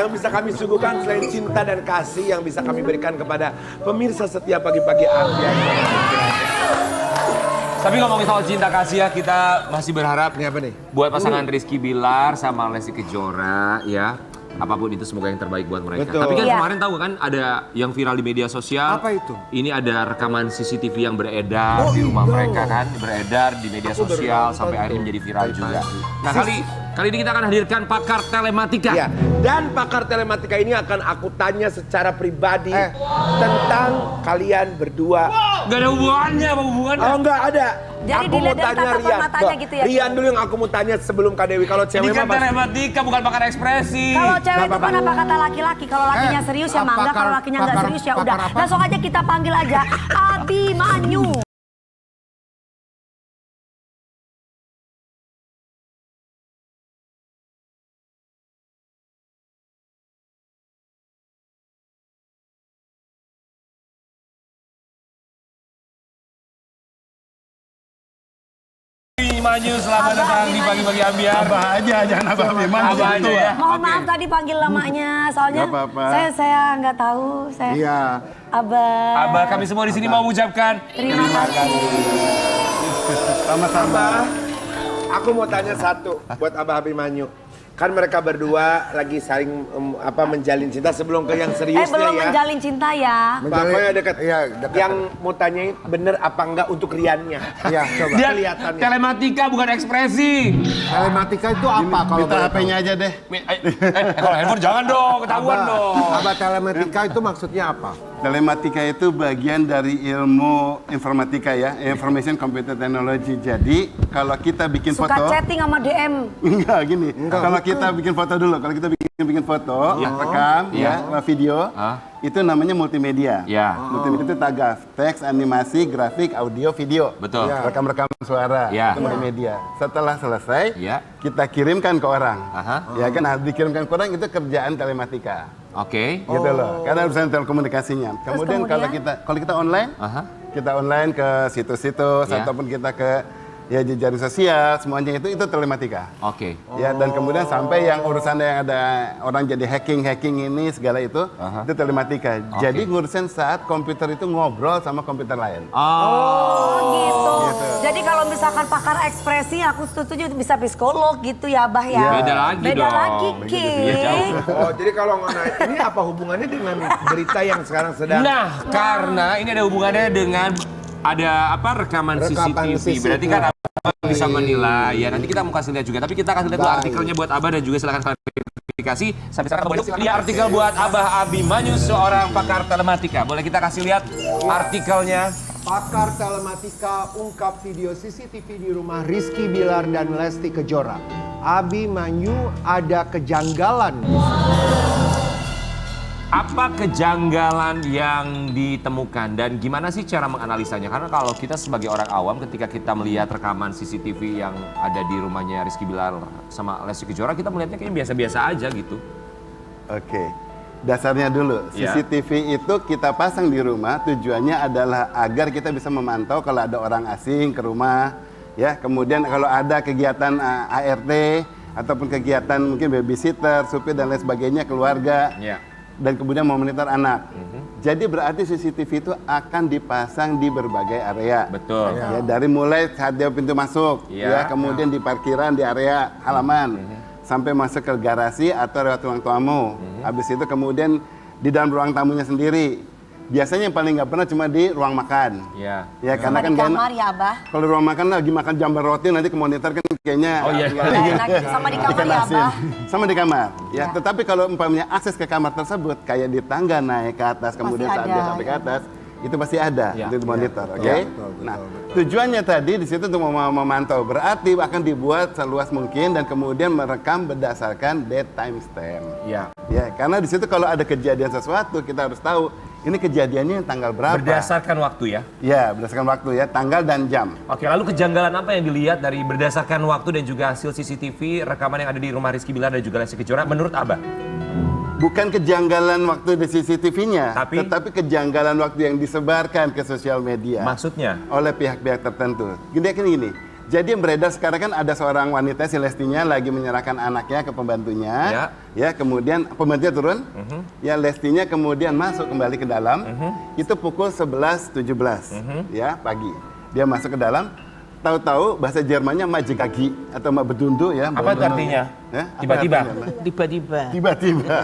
yang bisa kami suguhkan selain cinta dan kasih yang bisa kami berikan kepada pemirsa setiap pagi-pagi Ambiar. Tapi ngomongin soal cinta kasih ya, kita masih berharap Ini apa nih? buat pasangan Rizky Bilar sama Lesti Kejora ya. Apapun itu semoga yang terbaik buat mereka. Betul. Tapi kan Iya. kemarin tahu kan ada yang viral di media sosial. Apa itu? Ini ada rekaman CCTV yang beredar di rumah mereka kan, beredar di media sosial sampai akhirnya menjadi viral juga. Nah kali ini kita akan hadirkan pakar telematika. Ya, dan pakar telematika ini akan aku tanya secara pribadi tentang kalian berdua. Gak ada hubungannya, apa hubungannya? Oh enggak ada. Jadi Aku dilihat mau dari tanya tatapan Rian. matanya Loh, gitu ya? Rian dulu yang aku mau tanya sebelum Kak Dewi. Kalau Ini cewek kan mah pasti- telematika bukan pakar ekspresi. Kalau cewek itu apa-apa. kan apa kata laki-laki, kalau lakinya serius ya mangga, kalau lakinya nggak serius ya udah. Langsung aja kita panggil aja Abimanyu. Abimanyu, selamat datang di pagi-pagi Ambiar. Abah aja, jangan Abah Biman. Abah aja ya. Mohon maaf tadi panggil namanya, soalnya Nggak apa-apa. saya nggak tahu. Saya Iya. Abah. Abah, kami semua di sini mau mengucapkan Terima kasih. Sama-sama. Aku mau tanya satu buat Abah Abimanyu. Kan mereka berdua lagi saling menjalin cinta sebelum ke yang seriusnya Belum ya. menjalin cinta ya. Pokoknya dekat. Iya, dekat. Yang mau tanyain bener apa enggak untuk Riannya. Iya, coba. dia Kelihatannya. telematika bukan ekspresi. Telematika itu apa kalau Minta boleh HP-nya tahu? aja deh. Kalau handphone jangan dong, ketahuan dong. Abah telematika itu maksudnya apa? Telematika itu bagian dari ilmu informatika ya, Information Computer Technology. Jadi kalau kita bikin Suka foto, chatting sama DM. enggak gini. Kalau kita bikin foto dulu, kalau kita bikin foto, rekam, ya, video, itu namanya multimedia. Ya. Multimedia itu tagaf, teks, animasi, grafik, audio, video. Betul. Rekam-rekam suara, Ya. itu multimedia. Setelah selesai, Ya. kita kirimkan ke orang. Aha. Ya kan, nah, dikirimkan ke orang itu kerjaan telematika. Oke. Gitu loh, karena urusan telekomunikasinya. Kemudian kalau kita online, Aha. kita online ke situs-situs Ya. ataupun kita ke ya jejaring sosial, semuanya itu telematika. Oke. Ya, dan kemudian sampai yang urusan yang ada orang jadi hacking ini segala itu telematika. Jadi ngurusin saat komputer itu ngobrol sama komputer lain. Oh gitu. Jadi kalau misalkan pakar ekspresi aku setuju bisa psikolog gitu ya Abah ya. Beda lagi Beda dong. lagi Ki. Iya, jauh. Oh, jadi kalau ini apa hubungannya dengan berita yang sekarang sedang Nah, karena ini ada hubungannya dengan ada rekaman Rekaman CCTV. Berarti kan Abah bisa menilai ya. Nanti kita mau kasih lihat juga. Tapi kita kasih lihat dulu artikelnya buat Abah dan juga silakan klarifikasi. Sampai sekarang ini artikel buat Abah Abimanyu, seorang pakar telematika. Boleh kita kasih lihat artikelnya? Pakar telematika ungkap video CCTV di rumah Rizky Bilar dan Lesti Kejora. Abimanyu ada kejanggalan. Apa kejanggalan yang ditemukan dan gimana sih cara menganalisanya? Karena kalau kita sebagai orang awam ketika kita melihat rekaman CCTV yang ada di rumahnya Rizky Bilar sama Lesti Kejora, kita melihatnya kayaknya biasa-biasa aja gitu. Oke. Dasarnya dulu, Ya. CCTV itu kita pasang di rumah tujuannya adalah agar kita bisa memantau kalau ada orang asing ke rumah, ya. Kemudian kalau ada kegiatan ART ataupun kegiatan mungkin babysitter, supir dan lain sebagainya, keluarga. Ya. Dan kemudian memonitor anak. Jadi berarti CCTV itu akan dipasang di berbagai area. Betul. Ya, dari mulai saat dia pintu masuk, Iya. ya, kemudian di parkiran di area halaman, sampai masuk ke garasi atau lewat ruang tamu. Habis itu kemudian di dalam ruang tamunya sendiri. Biasanya yang paling nggak pernah cuma di ruang makan. Ya. Ya, karena Sama kan di nggak enak. kamar ya Abah. Kalau ruang makan lagi makan jambar roti nanti ke monitor kan kayaknya. Oh, iya. Nggak enak. Sama di kamar ya ikan asin. Abah. Sama di kamar. Ya, Ya. tetapi kalau umpamanya akses ke kamar tersebut kayak di tangga naik ke atas kemudian saat dia ada, sampai ke ya. atas itu pasti ada Ya. di monitor, Ya, oke? betul, betul, Nah, betul. tujuannya tadi di situ untuk memantau berarti akan dibuat seluas mungkin dan kemudian merekam berdasarkan date timestamp. Ya. Ya, karena di situ kalau ada kejadian sesuatu kita harus tahu ini kejadiannya tanggal berapa. Berdasarkan waktu ya. Ya, berdasarkan waktu ya, tanggal dan jam. Oke, lalu kejanggalan apa yang dilihat dari berdasarkan waktu dan juga hasil CCTV rekaman yang ada di rumah Rizky Bilar dan juga Lesti Kejora menurut Abah? Bukan kejanggalan waktu di CCTV-nya, Tapi? tetapi kejanggalan waktu yang disebarkan ke sosial media Maksudnya? oleh pihak-pihak tertentu. Gini, Jadi yang beredar sekarang kan ada seorang wanita, si Lestinya lagi menyerahkan anaknya ke pembantunya. Ya, kemudian pembantunya turun. Ya, Lestinya kemudian masuk kembali ke dalam. Itu pukul 11.17 ya pagi. Dia masuk ke dalam. Tahu-tahu bahasa Jermannya majekaki atau bedundu ya. Apa itu artinya? Ya, apa Tiba-tiba. artinya? Tiba-tiba. Tiba-tiba.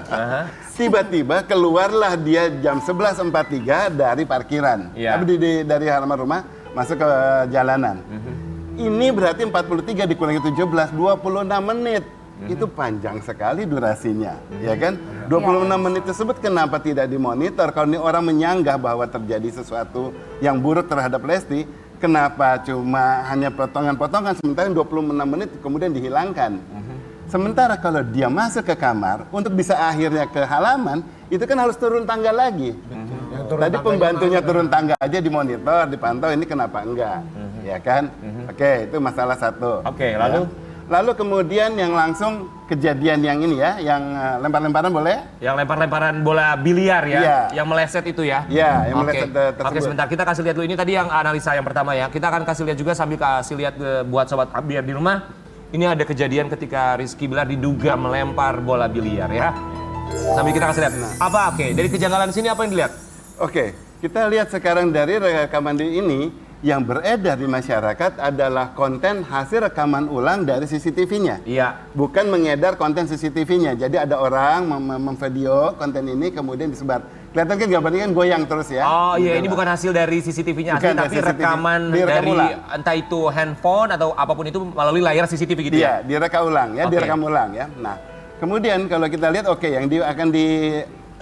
Tiba-tiba keluarlah dia jam 11.43 dari parkiran. Iya. Dari halaman rumah masuk ke jalanan. Ini berarti 43 dikurangi 17, 26 menit. Itu panjang sekali durasinya, ya kan? 26 menit tersebut kenapa tidak dimonitor? Kalau ini orang menyanggah bahwa terjadi sesuatu yang buruk terhadap Lesti, kenapa cuma hanya potongan-potongan sementara 26 menit kemudian dihilangkan? Sementara kalau dia masuk ke kamar untuk bisa akhirnya ke halaman, itu kan harus turun tangga lagi. Tadi pembantunya turun tangga aja dimonitor, dipantau, ini kenapa enggak? Ya kan? Oke, itu masalah satu. Oke, lalu? Lalu kemudian yang langsung kejadian yang ini ya, yang lempar-lemparan boleh? Yang lempar-lemparan bola biliar ya, Iya. yang meleset itu ya? Iya, yang Oke. meleset tersebut. Oke, sebentar kita kasih lihat dulu ini tadi yang analisa yang pertama ya. Kita akan kasih lihat juga sambil kasih lihat buat sobat biar di rumah. Ini ada kejadian ketika Rizky Bilar diduga melempar bola biliar ya. Sambil kita kasih lihat. Apa? Oke, dari kejanggalan sini apa yang dilihat? Oke, kita lihat sekarang dari rekaman ini yang beredar di masyarakat adalah konten hasil rekaman ulang dari CCTV-nya. Iya. Bukan mengedar konten CCTV-nya. Jadi ada orang memvideo konten ini kemudian disebar. Kelihatan kan gambarnya kan goyang terus ya. Oh iya, Gitu ini lah. bukan hasil dari CCTV-nya asli, Bukan dari tapi CCTV. rekaman Direkam dari ulang. entah itu handphone atau apapun itu melalui layar CCTV gitu ya? Iya, direkam ulang ya, Oke. direkam ulang ya. Nah, kemudian kalau kita lihat yang akan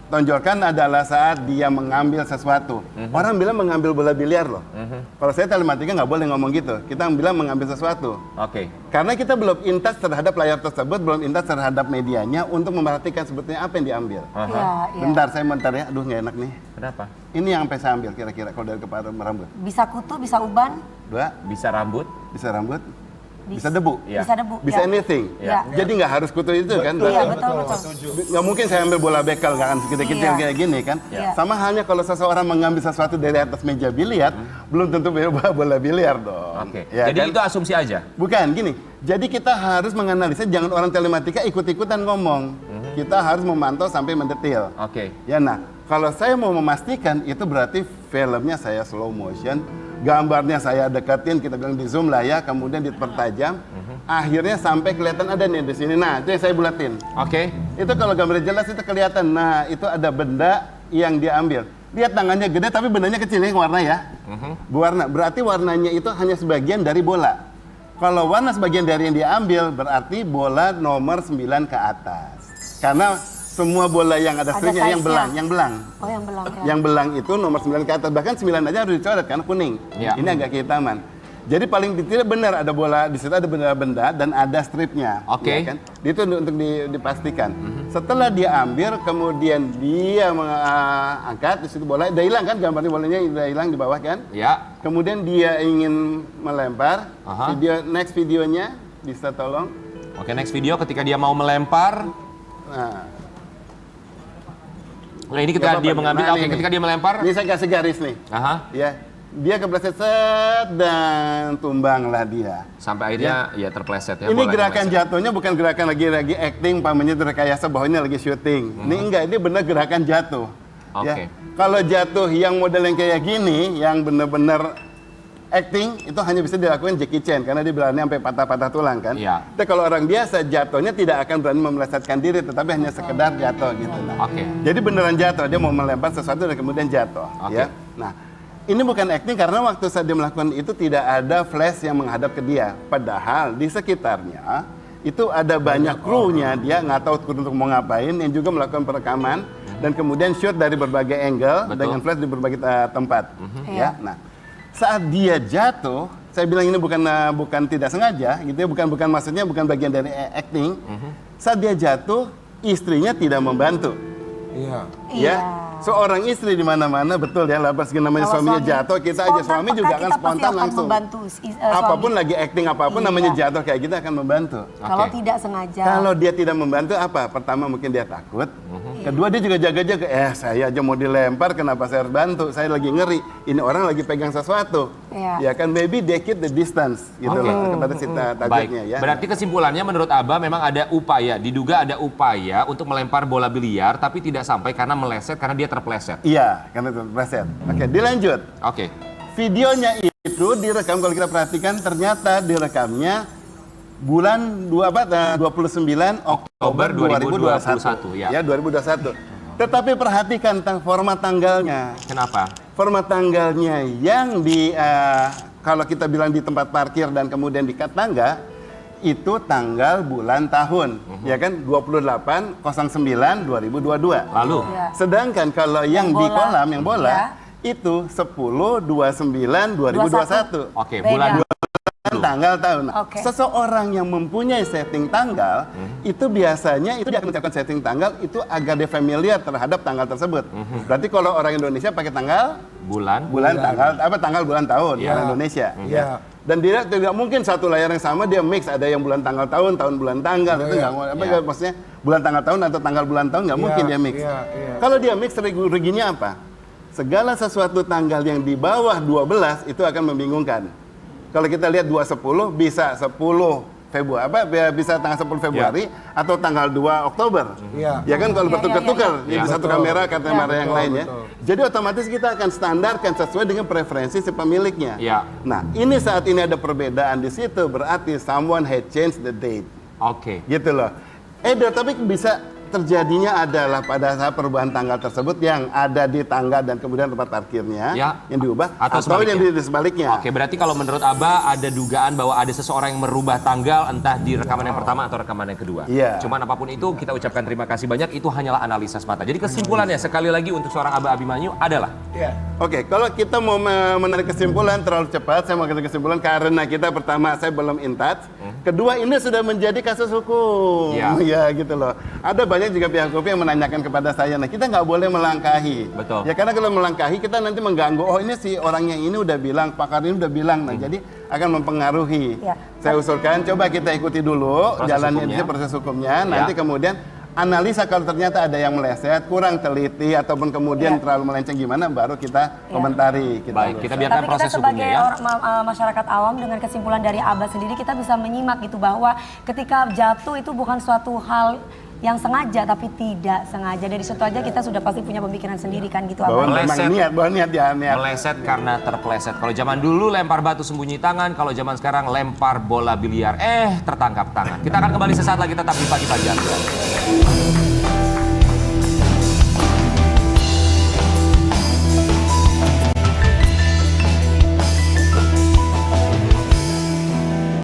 ditonjolkan adalah saat dia mengambil sesuatu. Orang bilang mengambil bola biliar loh. Kalau saya telematika nggak boleh ngomong gitu. Kita bilang mengambil sesuatu. Oke. Karena kita belum intas terhadap layar tersebut, belum intas terhadap medianya untuk memperhatikan sebetulnya apa yang diambil. Iya, iya. Bentar, saya bentar ya. Aduh, nggak enak nih. Kenapa? Ini yang sampai saya ambil kira-kira kalau dari kepala rambut. Bisa kutu, bisa uban, 2, Bisa rambut? bisa rambut, bisa debu. Iya. bisa debu. Bisa ya. anything. Iya. Jadi nggak harus kutu itu kan. Iya, betul. Nggak mungkin saya ambil bola bekel, nggak akan kecil-kecil Iya. kayak gini kan. Iya. Sama halnya kalau seseorang mengambil sesuatu dari atas meja biliar, belum tentu bola biliar dong. Oke. Ya Jadi kan? itu asumsi aja? Bukan, gini. Jadi kita harus menganalisa, jangan orang telematika ikut-ikutan ngomong. Kita harus memantau sampai mendetil. Oke. Ya, nah, kalau saya mau memastikan itu berarti filmnya saya slow motion, gambarnya saya deketin, kita bilang di zoom lah ya, kemudian dipertajam, akhirnya sampai kelihatan ada nih di sini. Nah, itu yang saya bulatin. Oke. Itu kalau gambarnya jelas itu kelihatan. Nah, itu ada benda yang dia ambil. Lihat tangannya gede tapi bendanya kecil ini warna ya. Berwarna. Berarti warnanya itu hanya sebagian dari bola. Kalau warna sebagian dari yang diambil berarti bola nomor 9 ke atas. Karena semua bola yang ada stripnya yang belang, size-nya. yang belang. Oh, yang belang ya. Yang belang itu nomor 9 ke atas. Bahkan 9 aja harus dicoret karena kuning. Ya. Ini agak kehitaman. Jadi paling tidak benar ada bola, di situ ada benda-benda dan ada stripnya. Oke. Ya kan? Itu untuk dipastikan. Setelah dia ambil, kemudian dia angkat di situ bola, udah hilang kan gambarnya, bolanya udah hilang di bawah kan? Ya. Kemudian dia ingin melempar. Aha. Next videonya bisa tolong. Oke, next video ketika dia mau melempar. Nah, Nah, ini ketika Nggak dia apa-apa. mengambil, Nah, oke, ini. ketika dia melempar. ini saya kasih garis nih. Aha. Ya, dia kepleset set dan tumbanglah dia. Sampai akhirnya ya terpleset ya. Ini bolanya gerakan meleset. jatuhnya bukan gerakan lagi acting, pamannya itu rekayasa bahwa ini lagi syuting. Ini enggak, ini benar gerakan jatuh. Oke. Ya. Kalau jatuh yang model yang kayak gini, yang benar-benar acting, itu hanya bisa dilakukan Jackie Chan karena dia berani sampai patah-patah tulang kan. Iya. Tapi kalau orang biasa jatuhnya tidak akan berani memelesetkan diri, tetapi hanya sekedar jatuh gitu. Nah. Oke. Jadi beneran jatuh, dia mau melempar sesuatu dan kemudian jatuh. Oke. Ya. Nah, ini bukan acting karena waktu saat dia melakukan itu tidak ada flash yang menghadap ke dia. Padahal di sekitarnya itu ada banyak krunya, dia nggak tahu untuk mau ngapain, yang juga melakukan perekaman dan kemudian shoot dari berbagai angle Betul. dengan flash di berbagai tempat. Ya. Nah, saat dia jatuh, saya bilang ini bukan tidak sengaja, gitu ya, bukan maksudnya bukan bagian dari acting. Saat dia jatuh, istrinya tidak membantu. Iya. Ya, seorang istri di mana-mana betul ya, pas namanya Kalau suaminya suami jatuh, kita aja spontan, suami maka juga akan kita pasti spontan akan langsung. membantu Apapun suami. lagi acting apapun Iya. namanya jatuh kayak kita akan membantu. Kalau Oke. tidak sengaja. Kalau dia tidak membantu apa? Pertama mungkin dia takut. Kedua dia juga jaga-jaga. saya aja mau dilempar, kenapa saya harus bantu? Saya lagi ngeri. Ini orang lagi pegang sesuatu. Iya. Ya kan, maybe they keep the distance gitu Oke. loh kepada si Baik, targetnya ya. berarti kesimpulannya menurut Abah memang ada upaya, diduga ada upaya untuk melempar bola biliar tapi tidak sampai karena meleset karena dia terpleset. Iya, karena itu preset. Oke, dilanjut. Oke. Videonya itu direkam, kalau kita perhatikan ternyata direkamnya bulan 29 Oktober 2021. ya. 2021. Tetapi perhatikan format tanggalnya. Kenapa? Format tanggalnya yang di kalau kita bilang di tempat parkir dan kemudian diikat tangga itu tanggal bulan tahun, ya kan 28/09/2022. Lalu Iya. Sedangkan kalau yang di bola. kolam yang bola Iya. itu 10/29/2021. oke, Beda. bulan Tanggal tahun. Nah, Oke. seseorang yang mempunyai setting tanggal itu biasanya itu dia akan menetapkan setting tanggal itu agar dia familiar terhadap tanggal tersebut. Berarti kalau orang Indonesia pakai tanggal bulan tanggal tanggal bulan tahun Iya. orang Indonesia. Iya. Dan dia tidak mungkin satu layar yang sama dia mix, ada yang bulan tanggal tahun bulan tanggal itu nggak Iya. maksudnya bulan tanggal tahun atau tanggal bulan tahun nggak mungkin dia mix. iya. Kalau dia mix ruginya apa? Segala sesuatu tanggal yang di bawah 12 itu akan membingungkan. Kalau kita lihat 210 bisa 10 Februari bisa tanggal 10 Februari atau tanggal 2 Oktober. Iya. Ya kan kalau Iya, bertukar-tukar iya. di satu Betul. kamera kamera yang Betul, lain ya. betul. Jadi otomatis kita akan standarkan sesuai dengan preferensi si pemiliknya. Iya. Nah, ini saat ini ada perbedaan di situ berarti someone had changed the date. Oke. Gitu loh. Tapi bisa terjadinya adalah pada saat perubahan tanggal tersebut yang ada di tangga dan kemudian tempat parkirnya Ya. yang diubah Atau yang sebaliknya. di sebaliknya. Oke, berarti kalau menurut Abah ada dugaan bahwa ada seseorang yang merubah tanggal entah di rekaman yang pertama atau rekaman yang kedua. Iya. Cuman apapun itu kita ucapkan terima kasih banyak, itu hanyalah analisa semata. Jadi kesimpulannya sekali lagi untuk seorang Abah Abimanyu adalah Oke, kalau kita mau menarik kesimpulan terlalu cepat, saya mau kasih kesimpulan karena kita pertama saya belum in touch, kedua ini sudah menjadi kasus hukum, Ya. ya gitu loh. Ada banyak juga pihak hukum yang menanyakan kepada saya, nah kita nggak boleh melangkahi, Betul. ya karena kalau melangkahi kita nanti mengganggu, oh ini si orang yang ini udah bilang, pakar ini udah bilang, nah jadi akan mempengaruhi. Ya. Saya usulkan coba kita ikuti dulu Proses jalannya hukumnya. proses hukumnya, nanti kemudian analisa kalau ternyata ada yang meleset, kurang teliti ataupun kemudian Iya. terlalu melenceng gimana, baru kita komentari. baik, kita biarkan Tapi kita proses sebagai hukumnya ya. masyarakat awam dengan kesimpulan dari Abah sendiri kita bisa menyimak gitu bahwa ketika jatuh itu bukan suatu hal yang sengaja tapi tidak sengaja. Dari situ aja kita sudah pasti punya pemikiran sendiri kan gitu Bahwa Abah. memang Meleset. bahwa niat ya niat. Meleset karena terpleset. Kalau zaman dulu lempar batu sembunyi tangan, kalau zaman sekarang lempar bola biliar tertangkap tangan. Kita akan kembali sesaat lagi tetap di Pagi Fajar.